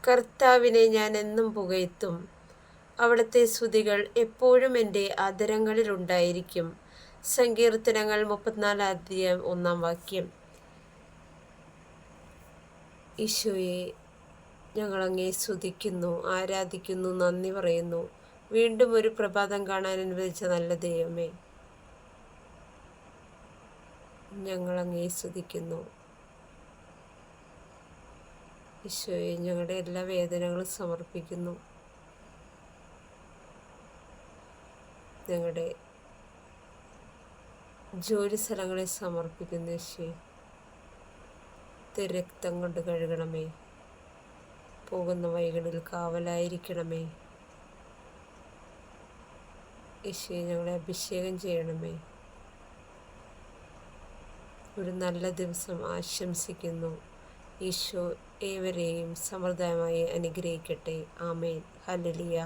കർത്താവിനെ ഞാൻ എന്നും പുകഴ്ത്തും. അവിടുത്തെ സ്തുതികൾ എപ്പോഴും എൻ്റെ അധരങ്ങളിലുണ്ടായിരിക്കും. സങ്കീർത്തനങ്ങൾ 34:1. ഈശോയെ, ഞങ്ങളങ്ങേ സ്തുതിക്കുന്നു, ആരാധിക്കുന്നു, നന്ദി പറയുന്നു. വീണ്ടും ഒരു പ്രഭാതം കാണാൻ അനുവദിച്ച നല്ല ദൈവമേ, ഞങ്ങളങ്ങേ സ്തുതിക്കുന്നു. ഈശോയെ, ഞങ്ങളുടെ എല്ലാ വേദനകളും സമർപ്പിക്കുന്നു. ഞങ്ങളുടെ ജോലി സ്ഥലങ്ങളെ സമർപ്പിക്കുന്നു. ഈശോയെ, രക്തം കൊണ്ട് കഴുകണമേ. പോകുന്ന വഴികളിൽ കാവലായിരിക്കണമേ. ഈശോയെ, ഞങ്ങളെ അഭിഷേകം ചെയ്യണമേ. ഒരു നല്ല ദിവസം ആശംസിക്കുന്നു. ഈശോ ഏവരെയും സമൃദ്ധമായി അനുഗ്രഹിക്കട്ടെ. ആമേൻ. ഹല്ലേലൂയ.